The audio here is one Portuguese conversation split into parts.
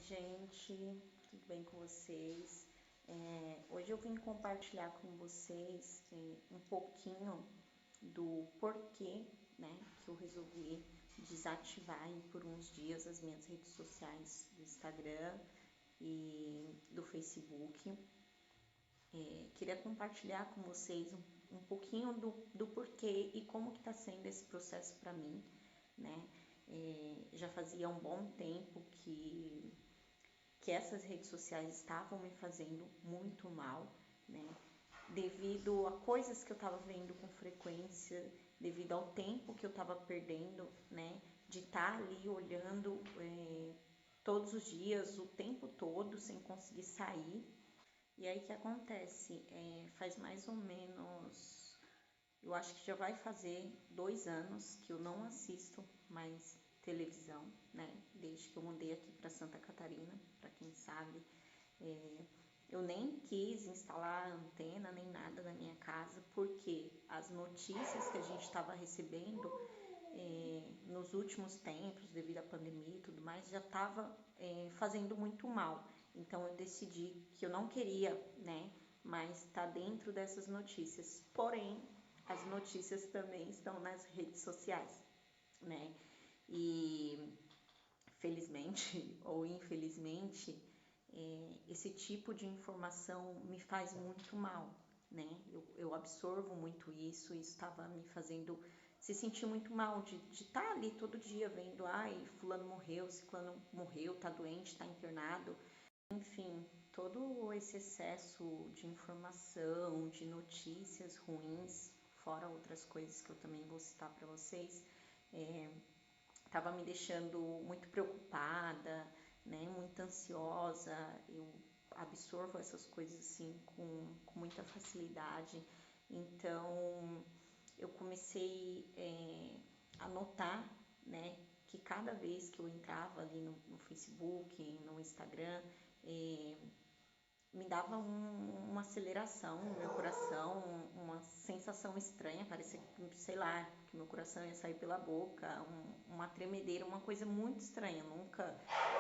gente, tudo bem com vocês? Hoje eu vim compartilhar com vocês um pouquinho do porquê, né, que eu resolvi desativar aí por uns dias as minhas redes sociais do Instagram e do Facebook. Queria compartilhar com vocês um pouquinho do porquê e como que está sendo esse processo para mim, né? Já fazia um bom tempo que essas redes sociais estavam me fazendo muito mal, né? Devido a coisas que eu estava vendo com frequência, devido ao tempo que eu estava perdendo, né? De estar ali olhando todos os dias, o tempo todo, sem conseguir sair. E aí o que acontece? Faz mais ou menos, eu acho que já vai fazer 2 anos que eu não assisto mais televisão, né? Desde que eu mudei aqui para Santa Catarina, para quem sabe. Eu nem quis instalar antena nem nada na minha casa, porque as notícias que a gente estava recebendo nos últimos tempos, devido à pandemia e tudo mais, já estava fazendo muito mal. Então eu decidi que eu não queria, né, mais estar dentro dessas notícias. Porém, as notícias também estão nas redes sociais, né? E felizmente ou infelizmente, esse tipo de informação me faz muito mal, né? Eu absorvo muito isso estava me fazendo se sentir muito mal de estar ali todo dia vendo, ai, fulano morreu, ciclano morreu, tá doente, tá internado. Enfim, todo esse excesso de informação, de notícias ruins, fora outras coisas que eu também vou citar para vocês, estava me deixando muito preocupada, né, muito ansiosa. Eu absorvo essas coisas assim com muita facilidade. Então eu comecei a notar, né, que cada vez que eu entrava ali no Facebook, no Instagram, me dava uma aceleração no meu coração, uma sensação estranha, parecia que, sei lá, que meu coração ia sair pela boca, uma tremedeira, uma coisa muito estranha. Eu nunca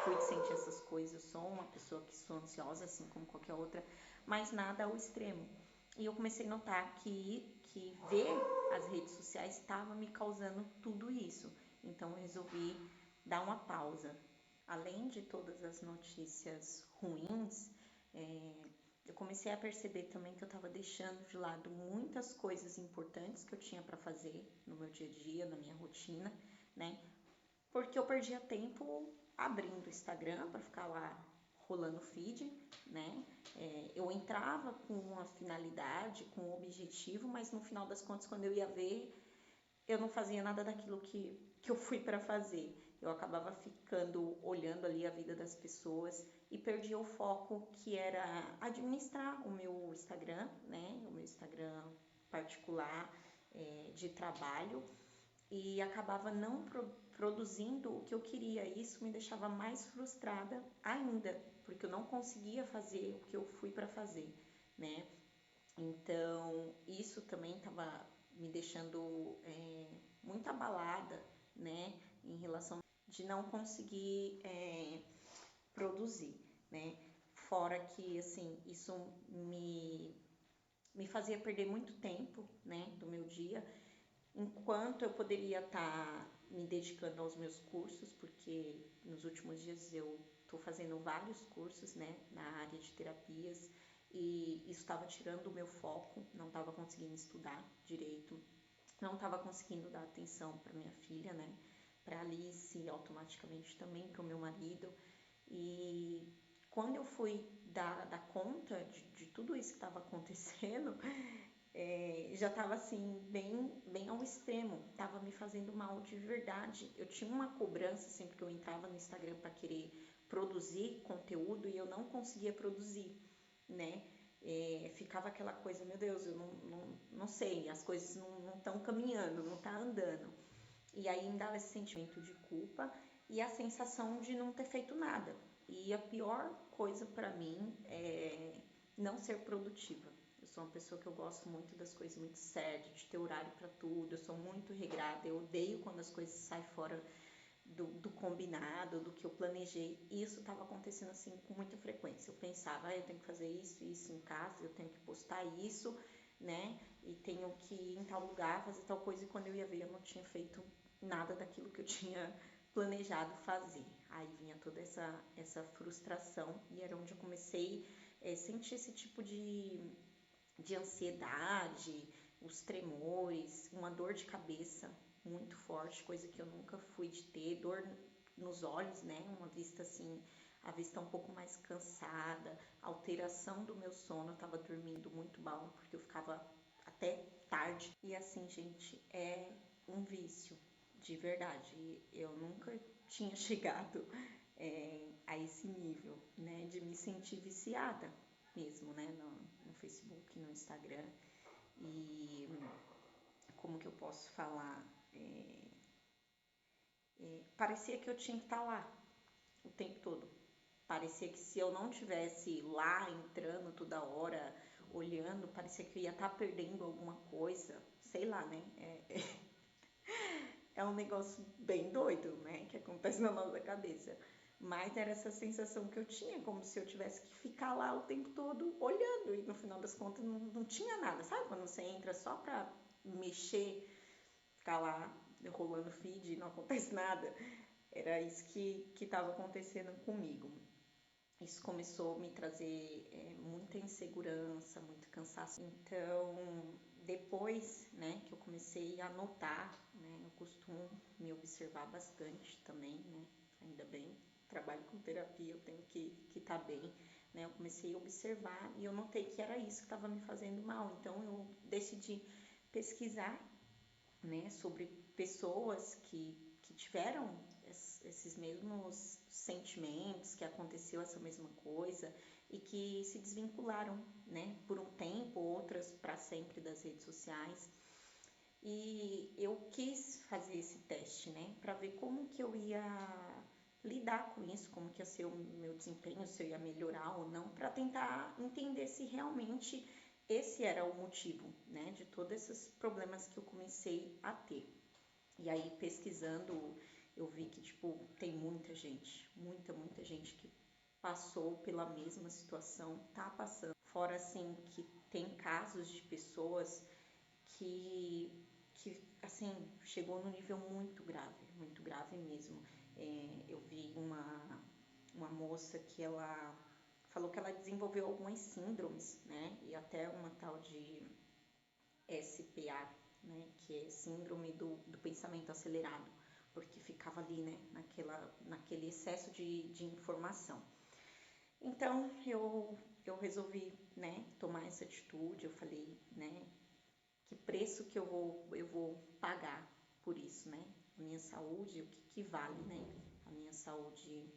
fui de sentir essas coisas, eu sou uma pessoa que sou ansiosa, assim como qualquer outra, mas nada ao extremo. E eu comecei a notar que ver as redes sociais estava me causando tudo isso. Então eu resolvi dar uma pausa. Além de todas as notícias ruins, eu comecei a perceber também que eu estava deixando de lado muitas coisas importantes que eu tinha para fazer no meu dia a dia, na minha rotina, né? Porque eu perdia tempo abrindo o Instagram para ficar lá rolando feed, né? Eu entrava com uma finalidade, com um objetivo, mas no final das contas, quando eu ia ver, eu não fazia nada daquilo que eu fui para fazer. Eu acabava ficando olhando ali a vida das pessoas e perdia o foco que era administrar o meu Instagram, né? O meu Instagram particular de trabalho, e acabava não produzindo o que eu queria. Isso me deixava mais frustrada ainda, porque eu não conseguia fazer o que eu fui para fazer, né? Então, isso também estava me deixando muito abalada, né, em relação de não conseguir produzir, né? Fora que, assim, isso me fazia perder muito tempo, né, do meu dia, enquanto eu poderia estar me dedicando aos meus cursos, porque nos últimos dias eu estou fazendo vários cursos, né, na área de terapias, e isso estava tirando o meu foco, não estava conseguindo estudar direito, não estava conseguindo dar atenção para minha filha, né, para Alice e automaticamente também para o meu marido. E quando eu fui dar conta de tudo isso que estava acontecendo, já estava assim, bem ao extremo, estava me fazendo mal de verdade. Eu tinha uma cobrança sempre que eu entrava no Instagram para querer produzir conteúdo e eu não conseguia produzir, né? Ficava aquela coisa, meu Deus, eu não sei, as coisas não estão caminhando, não está andando. E aí me dava esse sentimento de culpa e a sensação de não ter feito nada. E a pior coisa para mim é não ser produtiva. Eu sou uma pessoa que eu gosto muito das coisas muito certas, de ter horário para tudo. Eu sou muito regrada, eu odeio quando as coisas saem fora do combinado, do que eu planejei. E isso estava acontecendo assim com muita frequência. Eu pensava, eu tenho que fazer isso em casa, eu tenho que postar isso, né? E tenho que ir em tal lugar, fazer tal coisa. E quando eu ia ver, eu não tinha feito nada daquilo que eu tinha planejado fazer. Aí vinha toda essa frustração e era onde eu comecei a sentir esse tipo de ansiedade, os tremores, uma dor de cabeça muito forte, coisa que eu nunca fui de ter, dor nos olhos, né? Uma vista assim, a vista um pouco mais cansada, alteração do meu sono, eu tava dormindo muito mal, porque eu ficava até tarde. E assim, gente, é um vício, de verdade. Eu nunca tinha chegado a esse nível, né? De me sentir viciada mesmo, né? No Facebook, no Instagram. E como que eu posso falar? Parecia que eu tinha que estar lá o tempo todo. Parecia que se eu não tivesse lá entrando toda hora, olhando, parecia que eu ia estar perdendo alguma coisa. Sei lá, né? É um negócio bem doido, né? Que acontece na nossa cabeça. Mas era essa sensação que eu tinha, como se eu tivesse que ficar lá o tempo todo olhando. E no final das contas não tinha nada. Sabe quando você entra só pra mexer, ficar lá rolando feed e não acontece nada? Era isso que estava acontecendo comigo. Isso começou a me trazer muita insegurança, muito cansaço. Então, depois, né, que eu comecei a notar, né, eu costumo me observar bastante também, né, ainda bem, trabalho com terapia, eu tenho que estar bem, né, eu comecei a observar e eu notei que era isso que estava me fazendo mal. Então, eu decidi pesquisar, né, sobre pessoas que tiveram esses mesmos sentimentos, que aconteceu essa mesma coisa e que se desvincularam, né, por um tempo, outras para sempre das redes sociais. E eu quis fazer esse teste, né, para ver como que eu ia lidar com isso, como que ia ser o meu desempenho, se eu ia melhorar ou não, para tentar entender se realmente esse era o motivo, né, de todos esses problemas que eu comecei a ter. E aí, pesquisando, eu vi que, tipo, tem muita gente, muita gente que passou pela mesma situação, tá passando. Fora, assim, que tem casos de pessoas que assim, chegou no nível muito grave mesmo. Eu vi uma moça que ela falou que ela desenvolveu algumas síndromes, né? E até uma tal de SPA, né? Que é síndrome do pensamento acelerado, porque ficava ali, né? Naquele excesso de informação. Então, eu resolvi, né? Tomar essa atitude. Eu falei, né? Que preço que eu vou pagar por isso, né? A minha saúde, o que vale, né? A minha saúde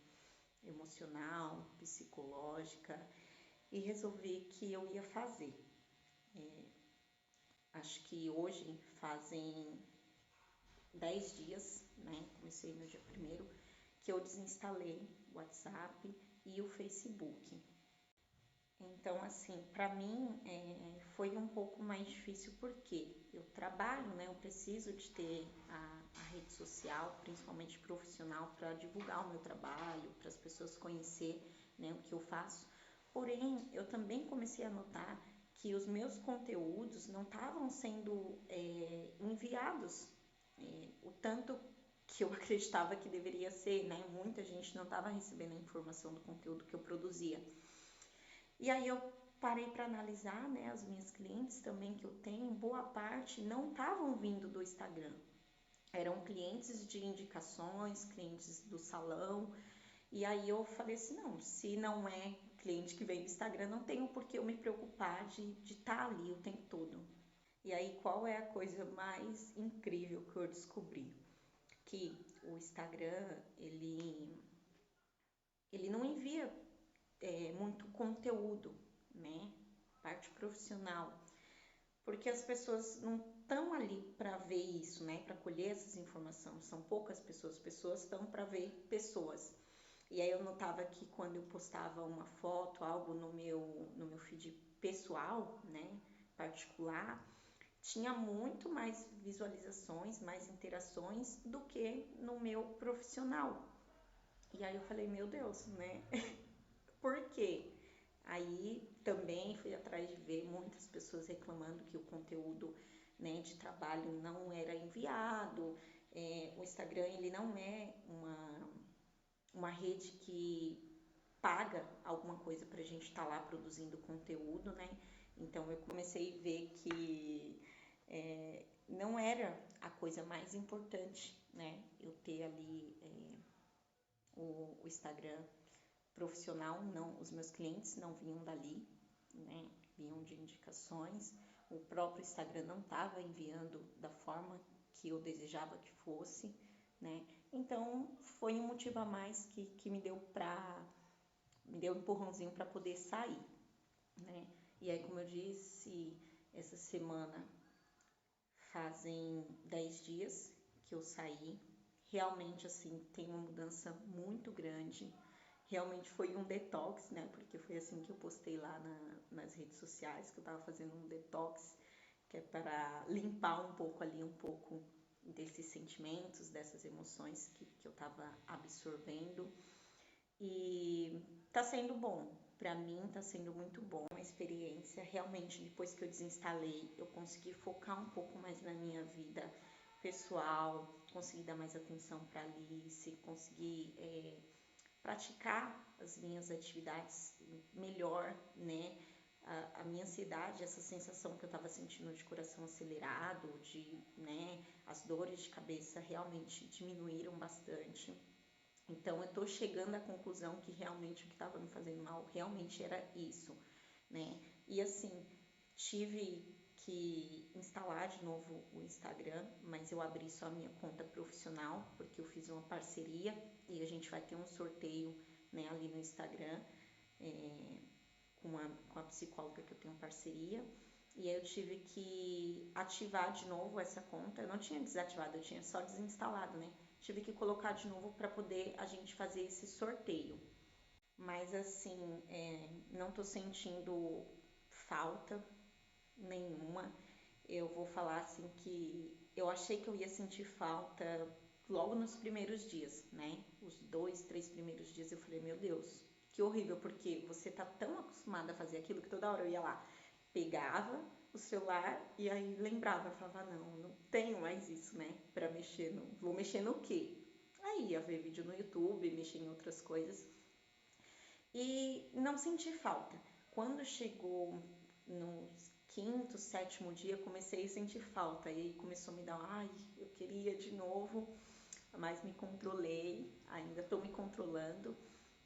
emocional, psicológica, e resolvi que eu ia fazer. Acho que hoje fazem 10 dias, né? Comecei no dia 1º, que eu desinstalei o WhatsApp e o Facebook. Então, assim, para mim foi um pouco mais difícil porque eu trabalho, né? Eu preciso de ter a rede social, principalmente profissional, para divulgar o meu trabalho, para as pessoas conhecer, né, o que eu faço. Porém, eu também comecei a notar que os meus conteúdos não estavam sendo enviados o tanto que eu acreditava que deveria ser, né? Muita gente não estava recebendo a informação do conteúdo que eu produzia. E aí eu parei para analisar, né, as minhas clientes também que eu tenho, boa parte não estavam vindo do Instagram. Eram clientes de indicações, clientes do salão. E aí eu falei assim, não, se não é cliente que vem do Instagram, não tenho por que eu me preocupar de estar ali o tempo todo. E aí qual é a coisa mais incrível que eu descobri? Que o Instagram, ele não envia muito conteúdo, né? Parte profissional, porque as pessoas não estão ali para ver isso, né? Para colher essas informações. São poucas pessoas, pessoas estão para ver pessoas. E aí eu notava que quando eu postava uma foto, algo no meu feed pessoal, né? Particular, tinha muito mais visualizações, mais interações do que no meu profissional. E aí eu falei, meu Deus, né? Por quê? Aí também fui atrás de ver muitas pessoas reclamando que o conteúdo, né, de trabalho não era enviado. O Instagram ele não é uma rede que paga alguma coisa para a gente estar lá produzindo conteúdo, né? Então eu comecei a ver que não era a coisa mais importante, né? Eu ter ali o Instagram profissional, não, os meus clientes não vinham dali, né? Vinham de indicações. O próprio Instagram não estava enviando da forma que eu desejava que fosse, né? Então foi um motivo a mais que me deu um empurrãozinho para poder sair, né? E aí, como eu disse, essa semana fazem 10 dias que eu saí. Realmente, assim, tem uma mudança muito grande. Realmente foi um detox, né? Porque foi assim que eu postei lá nas redes sociais, que eu tava fazendo um detox, que é para limpar um pouco ali, um pouco desses sentimentos, dessas emoções que eu tava absorvendo. E tá sendo bom. Pra mim tá sendo muito bom a experiência. Realmente, depois que eu desinstalei, eu consegui focar um pouco mais na minha vida pessoal, consegui dar mais atenção pra Alice, consegui praticar as minhas atividades melhor, né? A minha ansiedade, essa sensação que eu estava sentindo de coração acelerado, né, as dores de cabeça realmente diminuíram bastante. Então eu tô chegando à conclusão que realmente o que estava me fazendo mal realmente era isso, né? E assim, tive que instalar de novo o Instagram, mas eu abri só a minha conta profissional, porque eu fiz uma parceria e a gente vai ter um sorteio, né, ali no Instagram, com a psicóloga que eu tenho parceria. E aí eu tive que ativar de novo essa conta. Eu não tinha desativado, eu tinha só desinstalado, né? Tive que colocar de novo para poder a gente fazer esse sorteio. Mas assim, não tô sentindo falta nenhuma. Eu vou falar assim que eu achei que eu ia sentir falta logo nos primeiros dias, né? Os 2, 3 primeiros dias eu falei, meu Deus, que horrível, porque você tá tão acostumada a fazer aquilo que toda hora eu ia lá, pegava o celular e aí lembrava, falava, não tenho mais isso, né? Pra mexer no. Vou mexer no quê? Aí ia ver vídeo no YouTube, mexer em outras coisas. E não senti falta. Quando chegou no quinto, sétimo dia, comecei a sentir falta. E aí começou a me dar, ai, eu queria de novo, mas me controlei, ainda estou me controlando,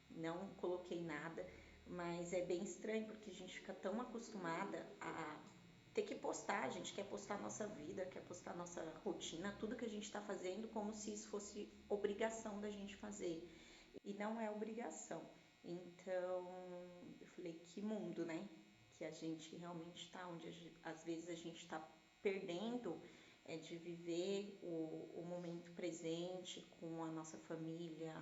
não coloquei nada, mas é bem estranho porque a gente fica tão acostumada a ter que postar, a gente quer postar a nossa vida, quer postar a nossa rotina, tudo que a gente está fazendo como se isso fosse obrigação da gente fazer. E não é obrigação. Então, eu falei, que mundo, né? Que a gente realmente está, onde às vezes a gente está perdendo de viver o momento presente com a nossa família,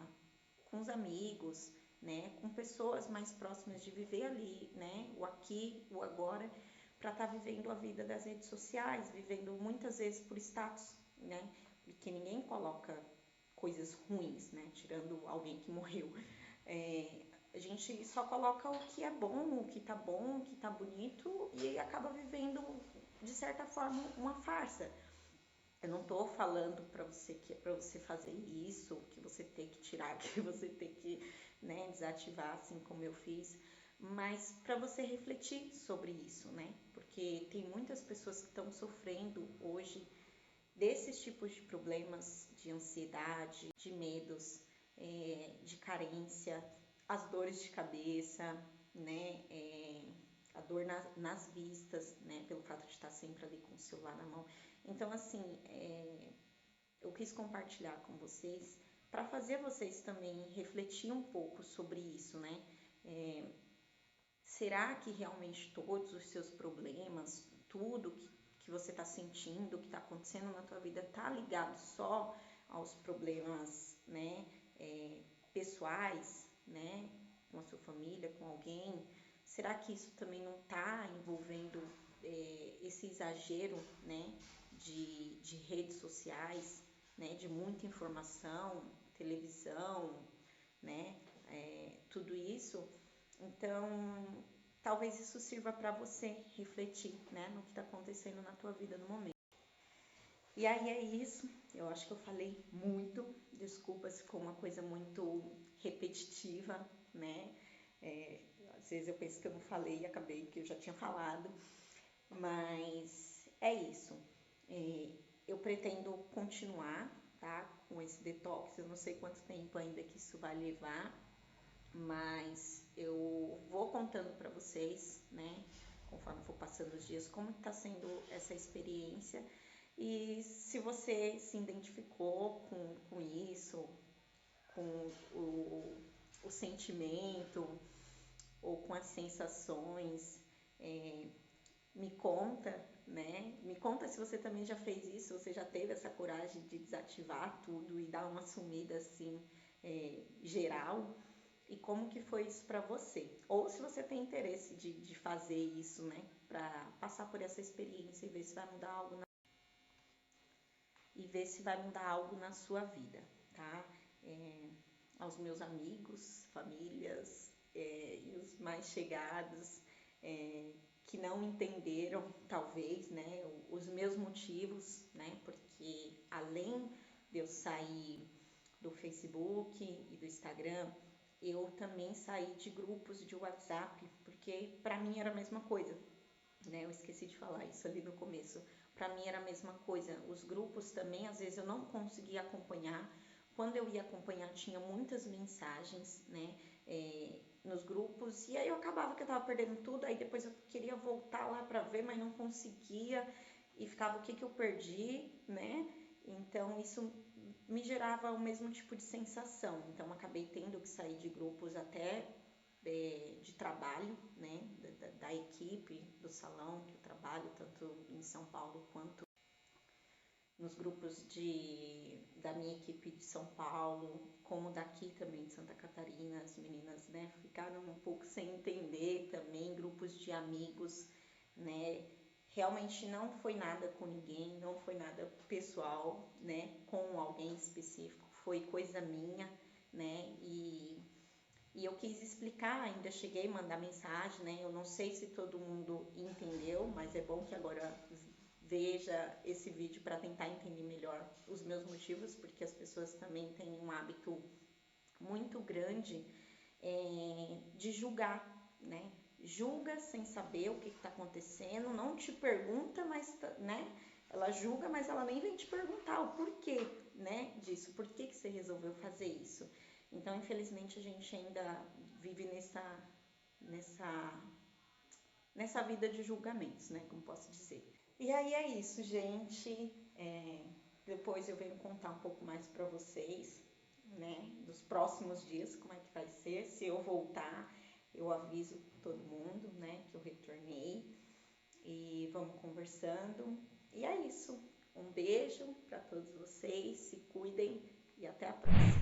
com os amigos, né? Com pessoas mais próximas, de viver ali, né? O aqui, o agora, para estar vivendo a vida das redes sociais, vivendo muitas vezes por status, né? Porque ninguém coloca coisas ruins, né? Tirando alguém que morreu. A gente só coloca o que é bom, o que tá bonito e acaba vivendo, de certa forma, uma farsa. Eu não tô falando para você que é para você fazer isso, que você tem que tirar, que você tem que, né, desativar, assim como eu fiz, mas para você refletir sobre isso, né? Porque tem muitas pessoas que estão sofrendo hoje desses tipos de problemas, de ansiedade, de medos, de carência, as dores de cabeça, né? A dor nas vistas, né? Pelo fato de estar sempre ali com o celular na mão. Então, assim, eu quis compartilhar com vocês para fazer vocês também refletir um pouco sobre isso, né? Será que realmente todos os seus problemas, tudo que você está sentindo, que está acontecendo na tua vida, está ligado só aos problemas, né, pessoais, né, com a sua família, com alguém? Será que isso também não está envolvendo esse exagero, né, de redes sociais, né, de muita informação, televisão, né, tudo isso. Então, talvez isso sirva para você refletir, né, no que está acontecendo na tua vida no momento. E aí é isso, eu acho que eu falei muito, desculpa se ficou uma coisa muito repetitiva, né, às vezes eu penso que eu não falei e acabei que eu já tinha falado, mas é isso. Eu pretendo continuar, tá, com esse detox, eu não sei quanto tempo ainda que isso vai levar, mas eu vou contando para vocês, né, conforme for passando os dias, como está sendo essa experiência. E se você se identificou com isso, com o sentimento ou com as sensações, me conta, né? Me conta se você também já fez isso, você já teve essa coragem de desativar tudo e dar uma sumida assim, geral, e como que foi isso para você? Ou se você tem interesse de fazer isso, né? Para passar por essa experiência e ver se vai mudar algo na sua vida, tá? Aos meus amigos, famílias e os mais chegados, que não entenderam, talvez, né, os meus motivos, né, porque além de eu sair do Facebook e do Instagram, eu também saí de grupos de WhatsApp, porque para mim era a mesma coisa, né, eu esqueci de falar isso ali no começo, para mim era a mesma coisa, os grupos também, às vezes eu não conseguia acompanhar, quando eu ia acompanhar tinha muitas mensagens, né, nos grupos, e aí eu acabava que eu tava perdendo tudo, aí depois eu queria voltar lá para ver, mas não conseguia, e ficava o que eu perdi, né, então isso me gerava o mesmo tipo de sensação, então acabei tendo que sair de grupos até de trabalho, né, da equipe, do salão que eu trabalho, tanto em São Paulo quanto nos grupos da minha equipe de São Paulo, como daqui também de Santa Catarina, as meninas, né, ficaram um pouco sem entender também, grupos de amigos, né, realmente não foi nada com ninguém, não foi nada pessoal, né, com alguém específico, foi coisa minha, né, e eu quis explicar, ainda cheguei a mandar mensagem, né, eu não sei se todo mundo entendeu, mas é bom que agora veja esse vídeo para tentar entender melhor os meus motivos, porque as pessoas também têm um hábito muito grande de julgar, né? Julga sem saber o que está acontecendo, não te pergunta, mas, né? Ela julga, mas ela nem vem te perguntar o porquê, né? Disso, por que você resolveu fazer isso? Então, infelizmente, a gente ainda vive nessa vida de julgamentos, né? Como posso dizer. E aí é isso, gente. Depois eu venho contar um pouco mais para vocês, né? Dos próximos dias, como é que vai ser. Se eu voltar, eu aviso todo mundo, né? Que eu retornei. E vamos conversando. E é isso. Um beijo para todos vocês. Se cuidem e até a próxima.